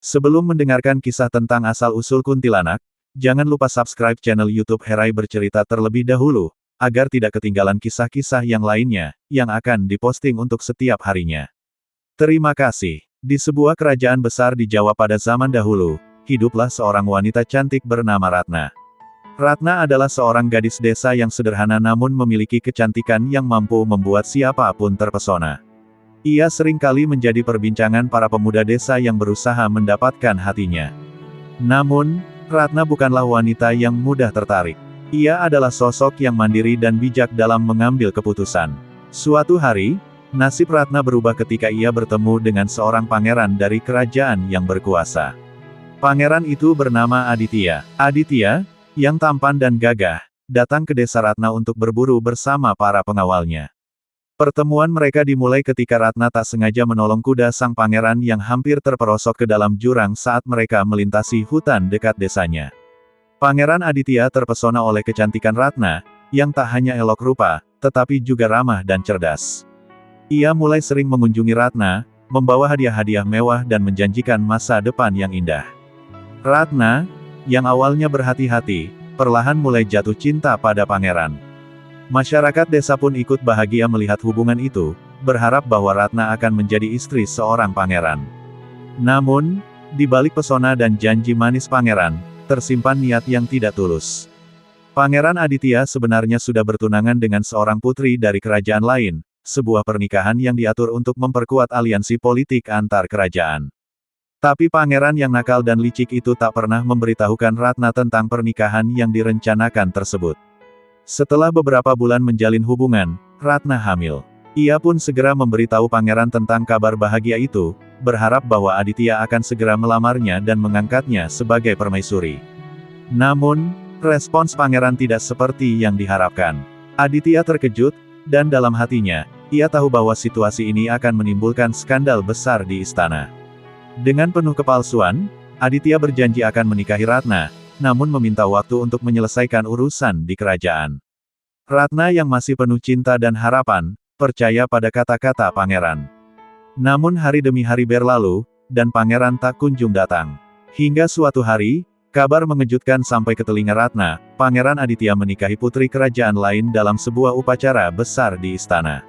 Sebelum mendengarkan kisah tentang asal-usul kuntilanak, jangan lupa subscribe channel YouTube Herai Bercerita terlebih dahulu, agar tidak ketinggalan kisah-kisah yang lainnya, yang akan diposting untuk setiap harinya. Terima kasih. Di sebuah kerajaan besar di Jawa pada zaman dahulu, hiduplah seorang wanita cantik bernama Ratna. Ratna adalah seorang gadis desa yang sederhana namun memiliki kecantikan yang mampu membuat siapapun terpesona. Ia sering kali menjadi perbincangan para pemuda desa yang berusaha mendapatkan hatinya. Namun, Ratna bukanlah wanita yang mudah tertarik. Ia adalah sosok yang mandiri dan bijak dalam mengambil keputusan. Suatu hari, nasib Ratna berubah ketika ia bertemu dengan seorang pangeran dari kerajaan yang berkuasa. Pangeran itu bernama Aditya. Aditya, yang tampan dan gagah, datang ke desa Ratna untuk berburu bersama para pengawalnya. Pertemuan mereka dimulai ketika Ratna tak sengaja menolong kuda sang pangeran yang hampir terperosok ke dalam jurang saat mereka melintasi hutan dekat desanya. Pangeran Aditya terpesona oleh kecantikan Ratna, yang tak hanya elok rupa, tetapi juga ramah dan cerdas. Ia mulai sering mengunjungi Ratna, membawa hadiah-hadiah mewah dan menjanjikan masa depan yang indah. Ratna, yang awalnya berhati-hati, perlahan mulai jatuh cinta pada pangeran. Masyarakat desa pun ikut bahagia melihat hubungan itu, berharap bahwa Ratna akan menjadi istri seorang pangeran. Namun, di balik pesona dan janji manis pangeran, tersimpan niat yang tidak tulus. Pangeran Aditya sebenarnya sudah bertunangan dengan seorang putri dari kerajaan lain, sebuah pernikahan yang diatur untuk memperkuat aliansi politik antar kerajaan. Tapi pangeran yang nakal dan licik itu tak pernah memberitahukan Ratna tentang pernikahan yang direncanakan tersebut. Setelah beberapa bulan menjalin hubungan, Ratna hamil. Ia pun segera memberitahu pangeran tentang kabar bahagia itu, berharap bahwa Aditya akan segera melamarnya dan mengangkatnya sebagai permaisuri. Namun, respons pangeran tidak seperti yang diharapkan. Aditya terkejut, dan dalam hatinya, ia tahu bahwa situasi ini akan menimbulkan skandal besar di istana. Dengan penuh kepalsuan, Aditya berjanji akan menikahi Ratna, namun meminta waktu untuk menyelesaikan urusan di kerajaan. Ratna yang masih penuh cinta dan harapan, percaya pada kata-kata pangeran. Namun hari demi hari berlalu, dan pangeran tak kunjung datang. Hingga suatu hari, kabar mengejutkan sampai ke telinga Ratna, Pangeran Aditya menikahi putri kerajaan lain dalam sebuah upacara besar di istana.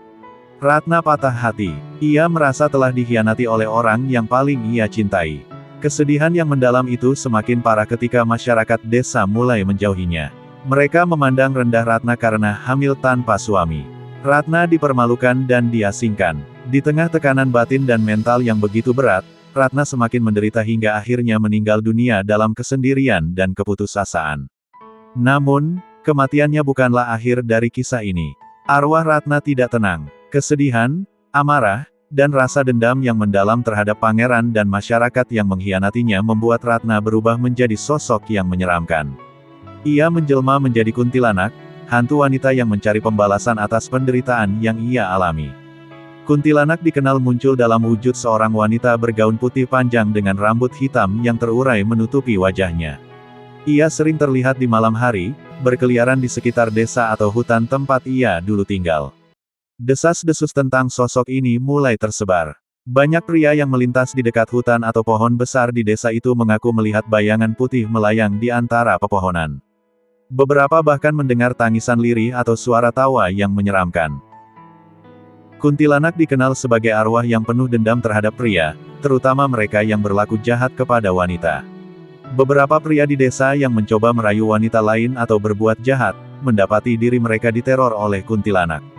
Ratna patah hati. Ia merasa telah dikhianati oleh orang yang paling ia cintai. Kesedihan yang mendalam itu semakin parah ketika masyarakat desa mulai menjauhinya. Mereka memandang rendah Ratna karena hamil tanpa suami. Ratna dipermalukan dan diasingkan. Di tengah tekanan batin dan mental yang begitu berat, Ratna semakin menderita hingga akhirnya meninggal dunia dalam kesendirian dan keputusasaan. Namun, kematiannya bukanlah akhir dari kisah ini. Arwah Ratna tidak tenang. Kesedihan, amarah, dan rasa dendam yang mendalam terhadap pangeran dan masyarakat yang mengkhianatinya membuat Ratna berubah menjadi sosok yang menyeramkan. Ia menjelma menjadi kuntilanak, hantu wanita yang mencari pembalasan atas penderitaan yang ia alami. Kuntilanak dikenal muncul dalam wujud seorang wanita bergaun putih panjang dengan rambut hitam yang terurai menutupi wajahnya. Ia sering terlihat di malam hari, berkeliaran di sekitar desa atau hutan tempat ia dulu tinggal. Desas-desus tentang sosok ini mulai tersebar. Banyak pria yang melintas di dekat hutan atau pohon besar di desa itu mengaku melihat bayangan putih melayang di antara pepohonan. Beberapa bahkan mendengar tangisan lirih atau suara tawa yang menyeramkan. Kuntilanak dikenal sebagai arwah yang penuh dendam terhadap pria, terutama mereka yang berlaku jahat kepada wanita. Beberapa pria di desa yang mencoba merayu wanita lain atau berbuat jahat, mendapati diri mereka diteror oleh kuntilanak.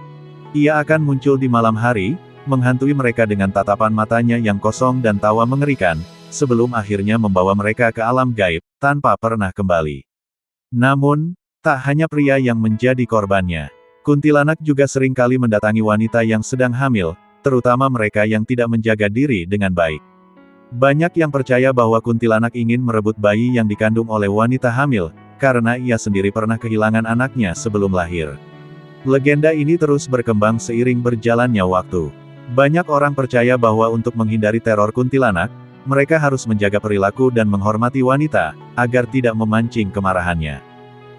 Ia akan muncul di malam hari, menghantui mereka dengan tatapan matanya yang kosong dan tawa mengerikan, sebelum akhirnya membawa mereka ke alam gaib, tanpa pernah kembali. Namun, tak hanya pria yang menjadi korbannya. Kuntilanak juga sering kali mendatangi wanita yang sedang hamil, terutama mereka yang tidak menjaga diri dengan baik. Banyak yang percaya bahwa kuntilanak ingin merebut bayi yang dikandung oleh wanita hamil, karena ia sendiri pernah kehilangan anaknya sebelum lahir. Legenda ini terus berkembang seiring berjalannya waktu. Banyak orang percaya bahwa untuk menghindari teror kuntilanak, mereka harus menjaga perilaku dan menghormati wanita, agar tidak memancing kemarahannya.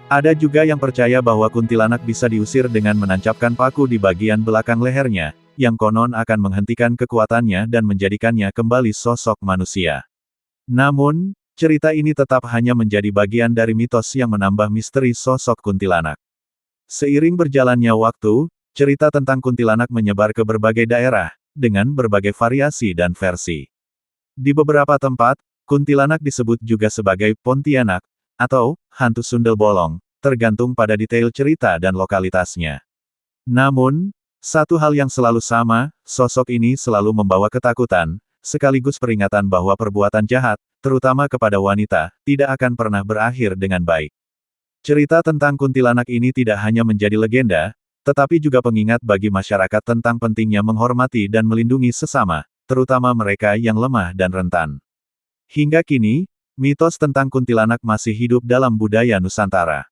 Ada juga yang percaya bahwa kuntilanak bisa diusir dengan menancapkan paku di bagian belakang lehernya, yang konon akan menghentikan kekuatannya dan menjadikannya kembali sosok manusia. Namun, cerita ini tetap hanya menjadi bagian dari mitos yang menambah misteri sosok kuntilanak. Seiring berjalannya waktu, cerita tentang kuntilanak menyebar ke berbagai daerah, dengan berbagai variasi dan versi. Di beberapa tempat, kuntilanak disebut juga sebagai Pontianak, atau hantu sundel bolong, tergantung pada detail cerita dan lokalitasnya. Namun, satu hal yang selalu sama, sosok ini selalu membawa ketakutan, sekaligus peringatan bahwa perbuatan jahat, terutama kepada wanita, tidak akan pernah berakhir dengan baik. Cerita tentang kuntilanak ini tidak hanya menjadi legenda, tetapi juga pengingat bagi masyarakat tentang pentingnya menghormati dan melindungi sesama, terutama mereka yang lemah dan rentan. Hingga kini, mitos tentang kuntilanak masih hidup dalam budaya Nusantara.